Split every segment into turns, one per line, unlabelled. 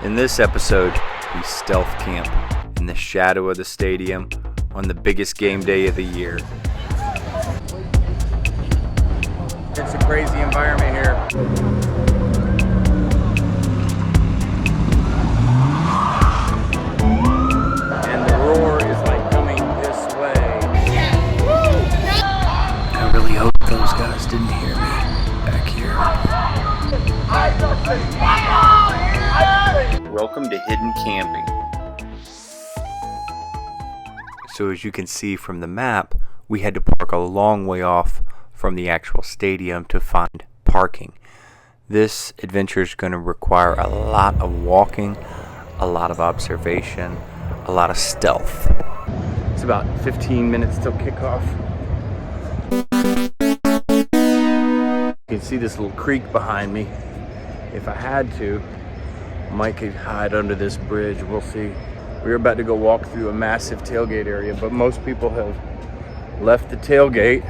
In this episode, we stealth camp in the shadow of the stadium on the biggest game day of the year. It's a crazy environment here. And the roar is like coming this way. I really hope those guys didn't hear me back here. Welcome to Hidden Camping. So as you can see from the map, we had to park a long way off from the actual stadium to find parking. This adventure is going to require a lot of walking, a lot of observation, a lot of stealth. It's about 15 minutes till kickoff. You can see this little creek behind me. If I had to, Mike could hide under this bridge. We'll see. We're about to go walk through a massive tailgate area, but most people have left the tailgate.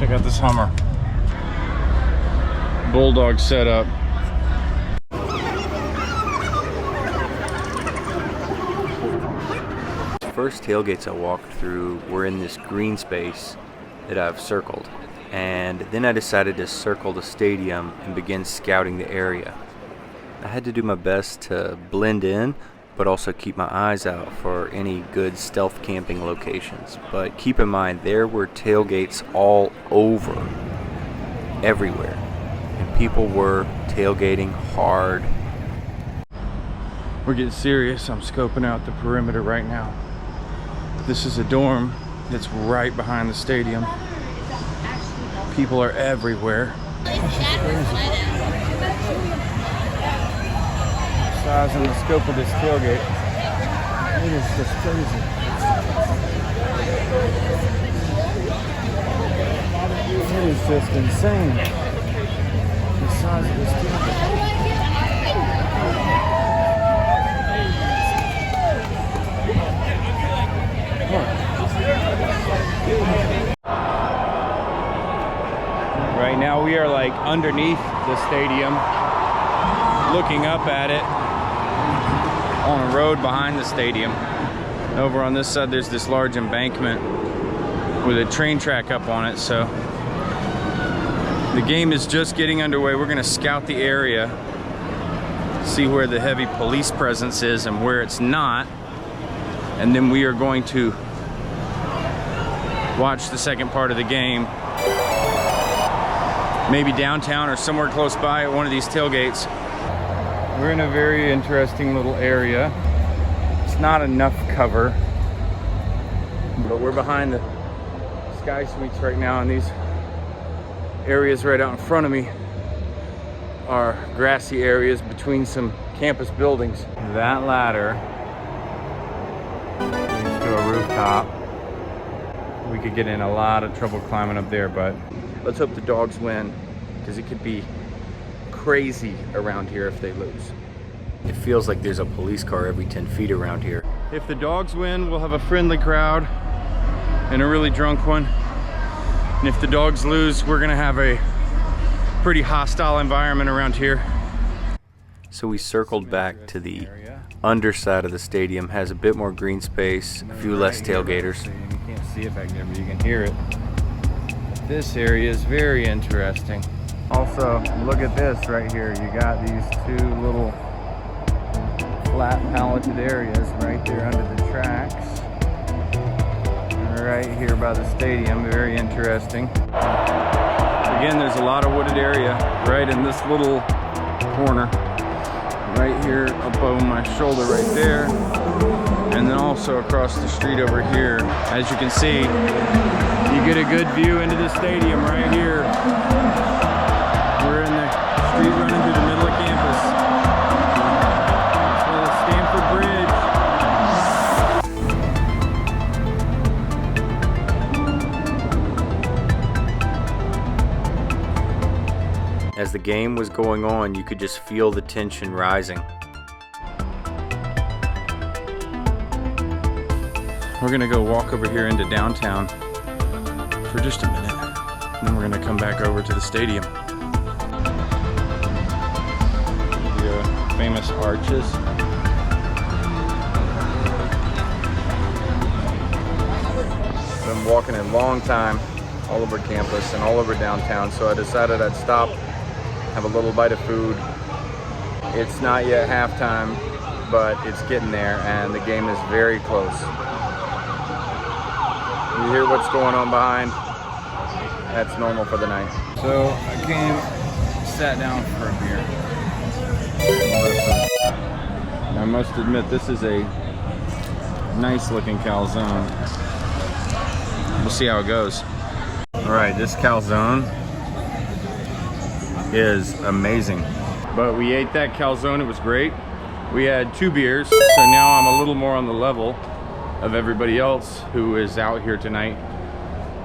Check out this Hummer. Bulldog setup. First tailgates I walked through were in this green space that I've circled, and then I decided to circle the stadium and begin scouting the area. I had to do my best to blend in, but also keep my eyes out for any good stealth camping locations. But keep in mind, there were tailgates all over, everywhere, and people were tailgating hard. We're getting serious. I'm scoping out the perimeter right now. This is a dorm that's right behind the stadium. People are everywhere. This is crazy. The size and the scope of this tailgate. It is just crazy. It is just insane. The size of this tailgate. Right now we are like underneath the stadium, looking up at it on a road behind the stadium. Over on this side there's this large embankment with a train track up on it, so the game is just getting underway. We're going to scout the area, see where the heavy police presence is and where it's not, and then we are going to watch the second part of the game, maybe downtown or somewhere close by at one of these tailgates. We're in a very interesting little area. It's not enough cover, but we're behind the Sky Suites right now, and these areas right out in front of me are grassy areas between some campus buildings. That ladder leads to a rooftop. We could get in a lot of trouble climbing up there, but let's hope the dogs win, because it could be crazy around here if they lose. It feels like there's a police car every 10 feet around here. If the dogs win, we'll have a friendly crowd and a really drunk one. And if the dogs lose, we're gonna have a pretty hostile environment around here. So we circled back to the underside of the stadium. Has a bit more green space, a few less tailgaters. You can't see it back there, but you can hear it. This area is very interesting. Also, look at this right here. You got these two little flat palleted areas right there under the tracks. Right here by the stadium, very interesting. Again, there's a lot of wooded area right in this little corner. Right here up over my shoulder right there. And then also across the street over here. As you can see, you get a good view into the stadium right here. We're in the street running through the middle of campus. It's the Sanford Bridge. As the game was going on, you could just feel the tension rising. we're gonna go walk over here into downtown for just a minute. And then we're gonna come back over to the stadium. The famous arches. Been walking a long time all over campus and all over downtown, so I decided I'd stop, have a little bite of food. It's not yet halftime, but it's getting there, and the game is very close. You hear what's going on behind? That's normal for the night. So I came, sat down for a beer. I must admit, this is a nice looking calzone. We'll see how it goes. All right, this calzone is amazing. But we ate that calzone, it was great. We had 2 beers, so now I'm a little more on the level of everybody else who is out here tonight.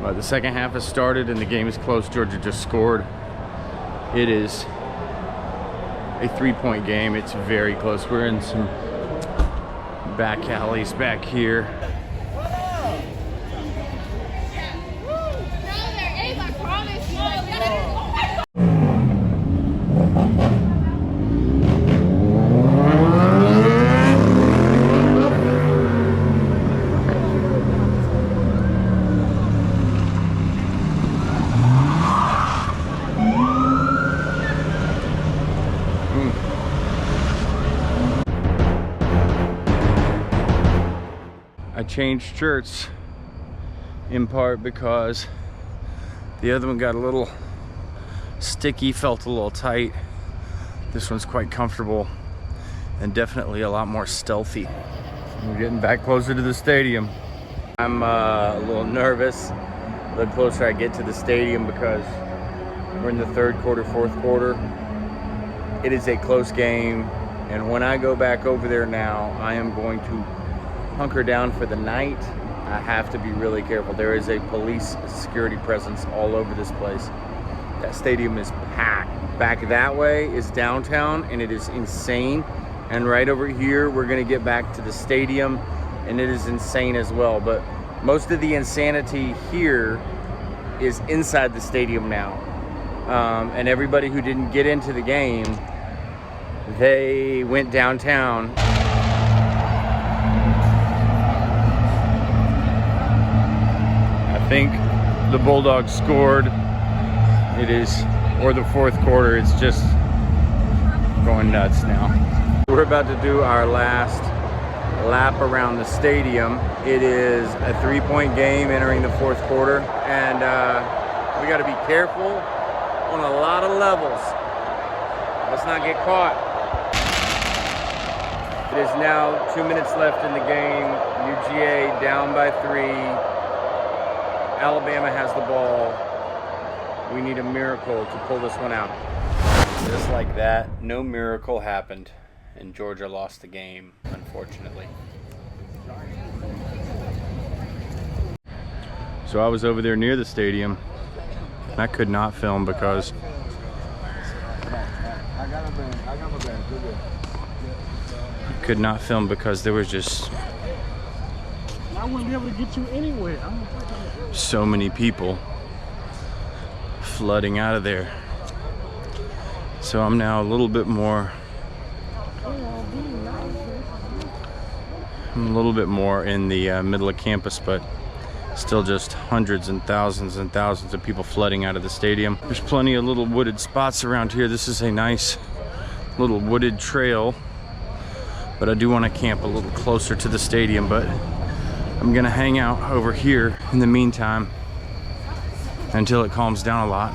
But the second half has started and the game is close. Georgia just scored. It is a 3-point game. It's very close. We're in some back alleys back here. I changed shirts in part because the other one got a little sticky, felt a little tight. This one's quite comfortable and definitely a lot more stealthy. We're getting back closer to the stadium. I'm a little nervous the closer I get to the stadium because we're in the 3rd quarter, 4th quarter. It is a close game, and when I go back over there now, I am going to hunker down for the night. I have to be really careful. There is a police security presence all over this place. That stadium is packed. Back that way is downtown, and it is insane. And right over here, we're gonna get back to the stadium, and it is insane as well. But most of the insanity here is inside the stadium now. And everybody who didn't get into the game, they went downtown. I think the Bulldogs scored. It is, or the 4th quarter, it's just going nuts now. We're about to do our last lap around the stadium. It is a 3-point game entering the 4th quarter, and we got to be careful on a lot of levels. Let's not get caught. It is now 2 minutes left in the game. UGA down by 3. Alabama has the ball. We need a miracle to pull this one out. Just like that, no miracle happened, and Georgia lost the game, unfortunately. So I was over there near the stadium. I could not film because there was just
I wouldn't be able to get you anywhere.
so many people flooding out of there. So I'm now a little bit more in the middle of campus, but still just hundreds and thousands of people flooding out of the stadium. There's plenty of little wooded spots around here. This is a nice little wooded trail, but I do want to camp a little closer to the stadium, but I'm gonna hang out over here in the meantime until it calms down a lot.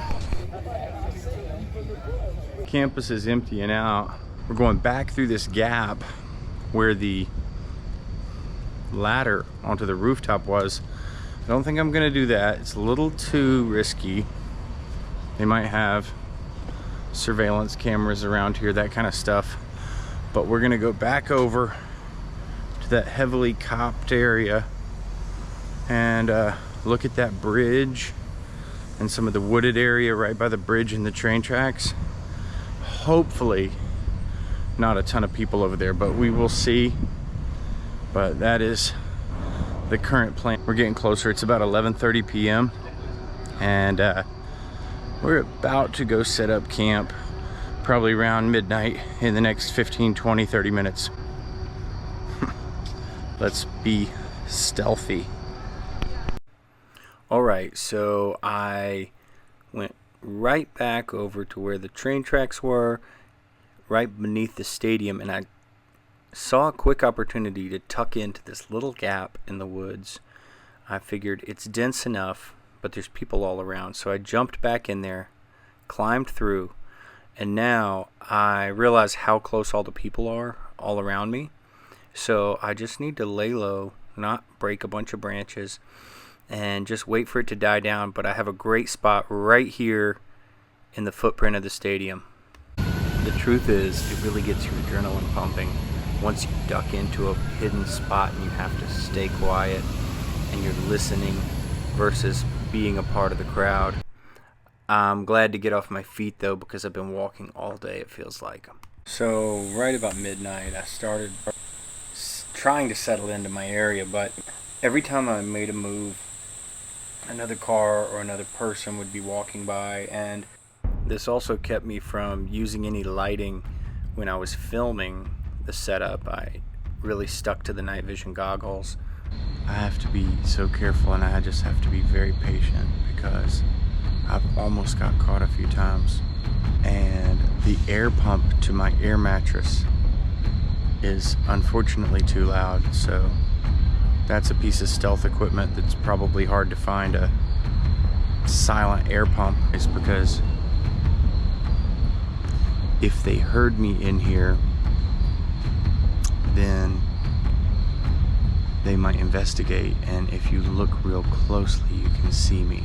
Campus is emptying out. We're going back through this gap where the ladder onto the rooftop was. I don't think I'm gonna do that. It's a little too risky. They might have surveillance cameras around here, that kind of stuff. But we're gonna go back over to that heavily copped area and look at that bridge and some of the wooded area right by the bridge and the train tracks. Hopefully not a ton of people over there, but we will see. But that is the current plan. We're getting closer. It's about 11:30 p.m. and we're about to go set up camp probably around midnight in the next 15, 20, 30 minutes. Let's be stealthy. All right, so I went right back over to where the train tracks were, right beneath the stadium, and I saw a quick opportunity to tuck into this little gap in the woods. I figured it's dense enough, but there's people all around, so I jumped back in there, climbed through, and now I realize how close all the people are all around me. So I just need to lay low, not break a bunch of branches, and just wait for it to die down. But I have a great spot right here in the footprint of the stadium. The truth is, it really gets your adrenaline pumping once you duck into a hidden spot and you have to stay quiet and you're listening versus being a part of the crowd. I'm glad to get off my feet though, because I've been walking all day, it feels like. So right about midnight I started trying to settle into my area, but every time I made a move, another car or another person would be walking by, and this also kept me from using any lighting when I was filming the setup. I really stuck to the night vision goggles. I have to be so careful, and I just have to be very patient because I've almost got caught a few times. And the air pump to my air mattress is unfortunately too loud, so that's a piece of stealth equipment that's probably hard to find. A silent air pump is because if they heard me in here, then they might investigate, and if you look real closely you can see me.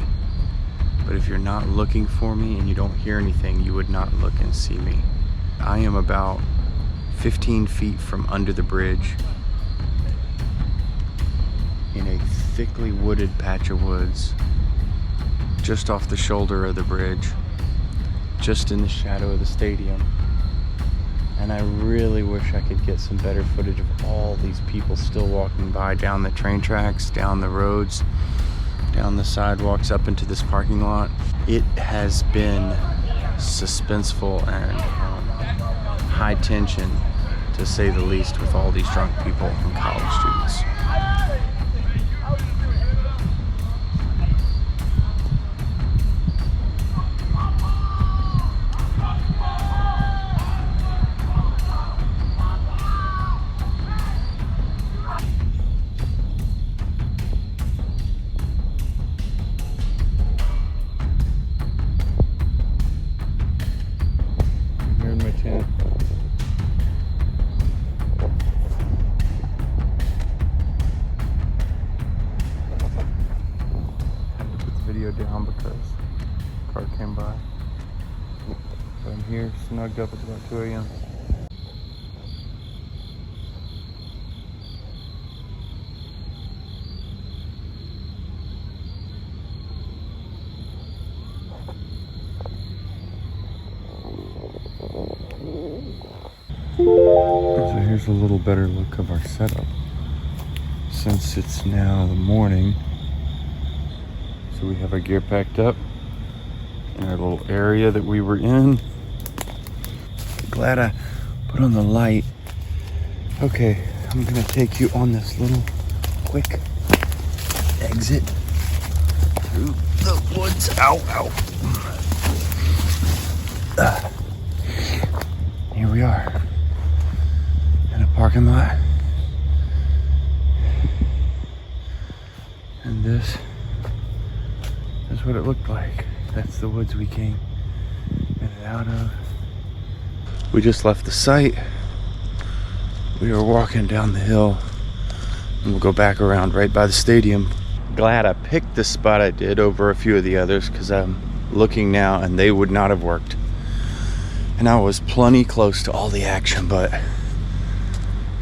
But if you're not looking for me and you don't hear anything, you would not look and see me. I am about 15 feet from under the bridge in a thickly wooded patch of woods just off the shoulder of the bridge, just in the shadow of the stadium. And I really wish I could get some better footage of all these people still walking by down the train tracks, down the roads, down the sidewalks, up into this parking lot. It has been suspenseful and high tension, to say the least, with all these drunk people and college students. Down because a car came by. But I'm here snugged up. It's about 2 a.m. So here's a little better look of our setup. Since it's now the morning, so we have our gear packed up in our little area that we were in. Glad I put on the light. Okay, I'm gonna take you on this little quick exit through the woods. Ow, ow. Here we are in a parking lot. And this is what it looked like. That's the woods we came in and out of. We just left the site. We were walking down the hill, and we'll go back around right by the stadium. Glad I picked the spot I did over a few of the others, because I'm looking now and they would not have worked. And I was plenty close to all the action, but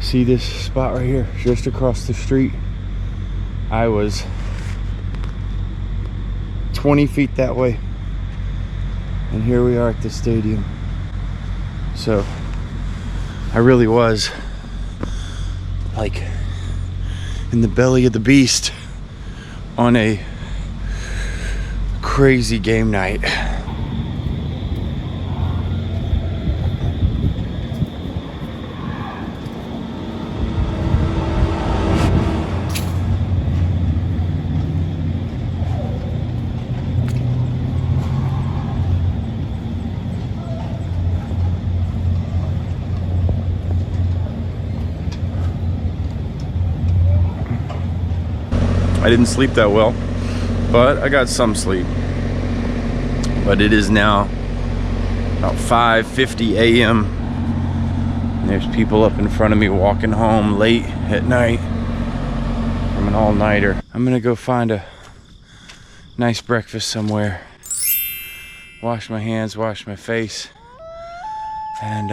see this spot right here, just across the street? I was 20 feet that way, and here we are at the stadium. So I really was like in the belly of the beast on a crazy game night. I didn't sleep that well, but I got some sleep. But it is now about 5:50 a.m. There's people up in front of me walking home late at night from an all-nighter. I'm gonna go find a nice breakfast somewhere, wash my hands, wash my face, and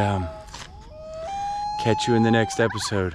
catch you in the next episode.